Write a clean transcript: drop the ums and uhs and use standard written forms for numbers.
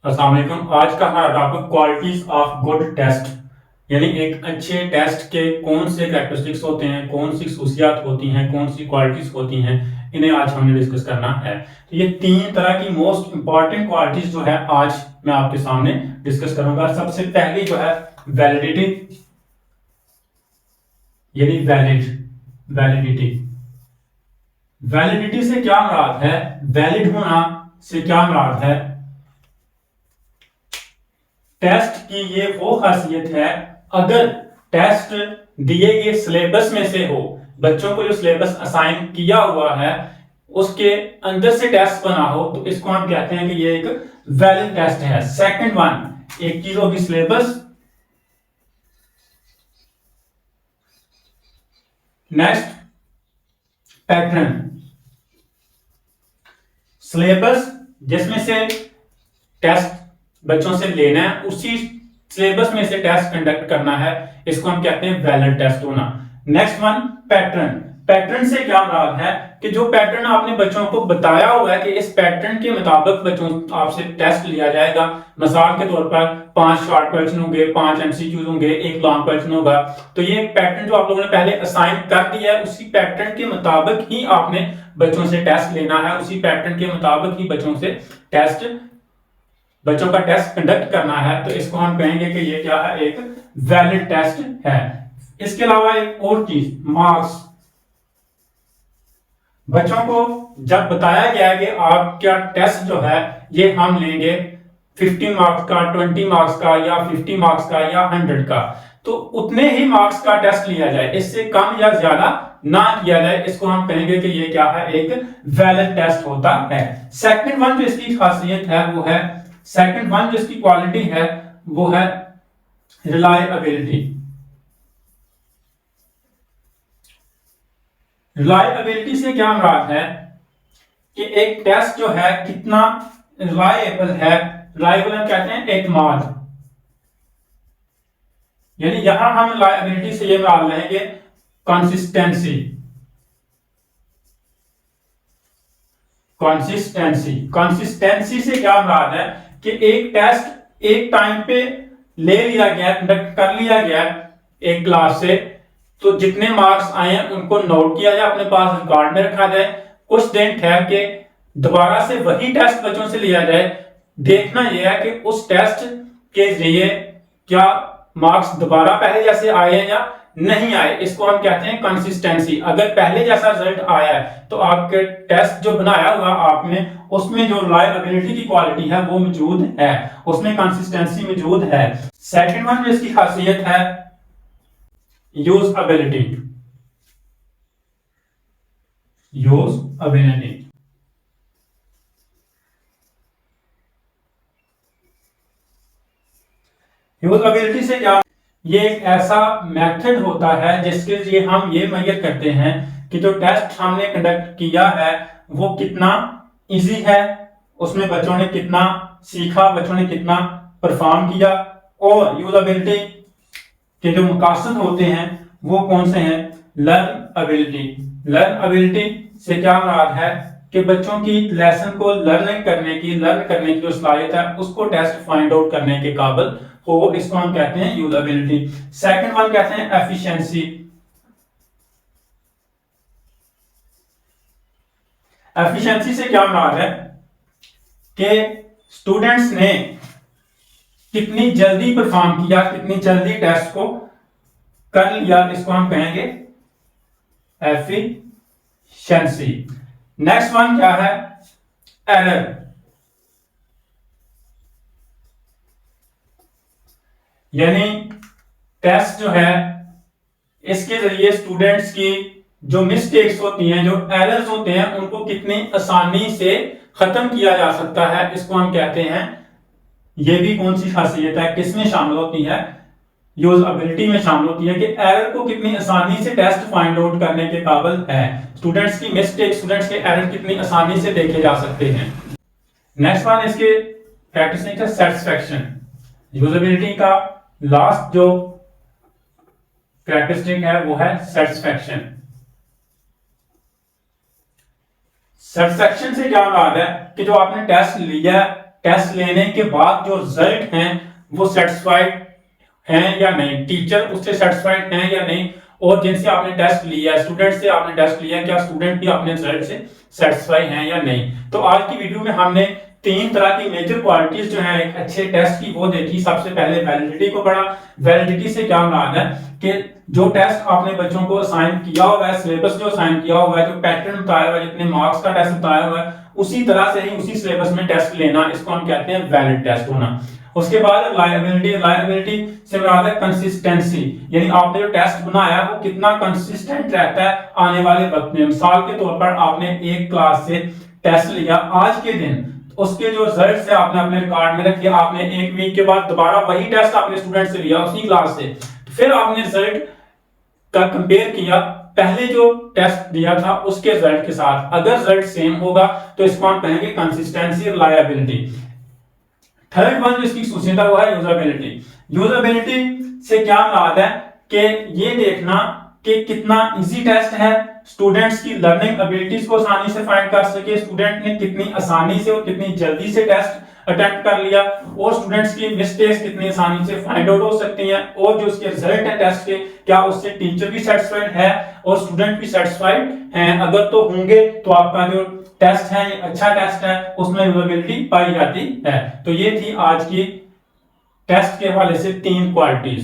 अस्सलाम वालेकुम। आज का हमारा topic qualities of good test, यानी एक अच्छे टेस्ट के कौन से कैरेक्टरिस्टिक्स होते हैं, कौन सी खसूसियात होती हैं, कौन सी क्वालिटीज होती हैं, इन्हें आज हमने डिस्कस करना है। तो ये तीन तरह की मोस्ट इंपॉर्टेंट क्वालिटीज जो है आज मैं आपके सामने डिस्कस करूंगा। सबसे पहली जो है वैलिडिटी, यानी वैलिडिटी। वैलिडिटी से क्या मुराद है, वैलिड होना से क्या मुराद है, टेस्ट की ये वो खासियत है, अगर टेस्ट दिए गए सिलेबस में से हो, बच्चों को जो सिलेबस असाइन किया हुआ है उसके अंदर से टेस्ट बना हो, तो इसको हम कहते हैं कि ये एक वैलिड टेस्ट है। सेकंड वन, एक चीज होगी सिलेबस, नेक्स्ट पैटर्न। सिलेबस जिसमें से टेस्ट बच्चों से लेना है, उसी सिलेबस में से टेस्ट कंडक्ट करना है, इसको हम कहते हैं वैलिड टेस्ट होना। Next one pattern. पैटर्न से क्या मुराद है कि जो पैटर्न आपने बच्चों को बताया हुआ है कि इस पैटर्न के मुताबिक बच्चों आपसे टेस्ट लिया जाएगा। मिसाल के तौर पर 5 शॉर्ट क्वेश्चन होंगे, 5 एमसीक्यूज होंगे, 1 लॉन्ग क्वेश्चन होगा। तो ये पैटर्न जो आप लोगों ने पहले असाइन कर दिया है, उसी पैटर्न के मुताबिक ही आपने बच्चों से टेस्ट लेना है, उसी पैटर्न के मुताबिक ही बच्चों का टेस्ट कंडक्ट करना है। तो इसको हम कहेंगे कि ये क्या है, एक वैलिड टेस्ट है। इसके अलावा एक और चीज, मार्क्स। बच्चों को जब बताया गया कि आपका टेस्ट जो है ये हम लेंगे 15 मार्क्स का, 20 मार्क्स का, या 50 मार्क्स का, या 100 का, तो उतने ही मार्क्स का टेस्ट लिया जाए, इससे कम या ज्यादा ना किया जाए। इसको हम कहेंगे कि ये क्या है, एक वैलिड टेस्ट होता है। सेकंड वन जो इसकी खासियत है वो है, सेकंड वन जो इसकी क्वालिटी है वो है रिलायबिलिटी। रिलायबिलिटी से क्या मुराद है कि एक टेस्ट जो है कितना रिलायबल है। रिलायबल हम कहते हैं एतमाद, यानी यहां हम रिलायबिलिटी से ये मुराद लेंगे कंसिस्टेंसी। कंसिस्टेंसी से क्या मुराद है कि एक टेस्ट एक टाइम पे ले लिया गया, कंडक्ट कर लिया गया एक क्लास से, तो जितने मार्क्स आए हैं उनको नोट किया जाए, अपने पास रिकॉर्ड में रखा जाए। कुछ दिन ठहर के दोबारा से वही टेस्ट बच्चों से लिया जाए। देखना यह है कि उस टेस्ट के जरिए क्या मार्क्स दोबारा पहले जैसे आए हैं या नहीं आए, इसको हम कहते हैं कंसिस्टेंसी। अगर पहले जैसा रिजल्ट आया है तो आपके टेस्ट जो बनाया हुआ आपने, उसमें जो रिलायबिलिटी की क्वालिटी है वो मौजूद है, उसमें कंसिस्टेंसी मौजूद है। सेकंड वन जो इसकी खासियत है यूजएबिलिटी। यूजएबिलिटी यूजएबिलिटी से क्या, ये एक ऐसा मेथड होता है जिसके जरिए हम ये मेजर करते हैं कि जो टेस्ट हमने कंडक्ट किया है वो कितना इजी है, उसमें बच्चों ने कितना सीखा, बच्चों ने कितना परफॉर्म किया। और यूजएबिलिटी के जो मकासद होते हैं वो कौन से हैं, लर्नएबिलिटी। लर्नएबिलिटी से क्या मुराद है कि बच्चों की लेसन को लर्न करने की जो सलाहियत है उसको टेस्ट फाइंड आउट करने के काबिल हो, इसको हम कहते हैं यूजएबिलिटी। सेकंड वन कहते हैं एफिशिएंसी। एफिशिएंसी से क्या मुराद है कि स्टूडेंट्स ने कितनी जल्दी परफॉर्म किया, कितनी जल्दी टेस्ट को कर लिया, इसको हम कहेंगे एफिशिएंसी। नेक्स्ट वन क्या है, एरर। यानी टेस्ट जो है इसके जरिए स्टूडेंट्स की जो मिस्टेक्स होती हैं, जो एरर्स होते हैं, उनको कितनी आसानी से खत्म किया जा सकता है, इसको हम कहते हैं। ये भी कौन सी खासियत है, किसमें शामिल होती है, यूजएबिलिटी में शामिल होती है कि एरर को कितनी आसानी से टेस्ट फाइंड आउट करने के काबिल है। स्टूडेंट्स की मिस्टेक, स्टूडेंट्स के एरर कितनी आसानी से देखे जा सकते हैं। नेक्स्ट वन इसके कैरेक्टरिस्टिक है सेटिस्फैक्शन। यूजएबिलिटी का लास्ट जो कैरेक्टरिस्टिक है वो है सेटिस्फैक्शन। सेटिस्फैक्शन से क्या मुराद है कि जो आपने टेस्ट लिया है टेस्ट लेने के बाद जो रिजल्ट हैं वो सेटिस्फाइड हैं या नहीं, टीचर उससे सेटिस्फाइड हैं या नहीं, और जिनसे आपने टेस्ट लिया, स्टूडेंट से आपने टेस्ट लिया, क्या स्टूडेंट भी अपने रिजल्ट से सेटिस्फाई हैं या नहीं। तो आज की वीडियो में हमने 3 तरह की मेजर क्वालिटीज जो है एक अच्छे टेस्ट की वो देखी। सबसे पहले वैलिडिटी को पढ़ा। वैलिडिटी से क्या मुराद है कि जो टेस्ट आपने बच्चों को असाइन किया हुआ है, सिलेबस जो असाइन किया हुआ है, जो पैटर्न बताया हुआ है, जितने मार्क्स का टेस्ट बताया हुआ है, उसी तरह से ही उसी सिलेबस में टेस्ट लेना, इसको हम कहते हैं वैलिड टेस्ट होना। उसके बाद रिलायबिलिटी। रिलायबिलिटी से मुराद है कंसिस्टेंसी, यानी आपने जो टेस्ट बनाया है वो कितना कंसिस्टेंट रहता है आने वाले वक्त में। मिसाल के तौर पर आपने एक क्लास से टेस्ट लिया आज के दिन, उसके जो रिजल्ट है आपने अपने रिकॉर्ड में रखे, आपने एक वीक के बाद दोबारा वही टेस्ट आपने स्टूडेंट से लिया उसी क्लास से, फिर आपने रिजल्ट का कंपेयर किया पहले जो टेस्ट दिया था उसके रिजल्ट के साथ। अगर रिजल्ट सेम होगा तो इसको हम कहेंगे कंसिस्टेंसी, रिलायबिलिटी। थर्ड वन जो इसकी खासियत हुआ है यूजेबिलिटी। यूजेबिलिटी से क्या मुराद है कि ये देखना कि कितना इजी टेस्ट है, स्टूडेंट्स की लर्निंग एबिलिटीज को आसानी से फाइंड कर सके, स्टूडेंट ने कितनी आसानी से और कितनी जल्दी से टेस्ट अटेम्प्ट कर लिया, और स्टूडेंट्स की मिस्टेक्स कितनी आसानी से फाइंड आउट हो सकती हैं, और जो उसके रिजल्ट है टेस्ट के, क्या उससे टीचर भी सेटिस्फाइड है और स्टूडेंट भी सेटिस्फाइड हैं। अगर तो होंगे तो आपका जो टेस्ट है ये अच्छा टेस्ट है, उसमें यूजेबिलिटी पाई जाती है। तो ये थी आज की टेस्ट के हवाले से 3 क्वालिटीज।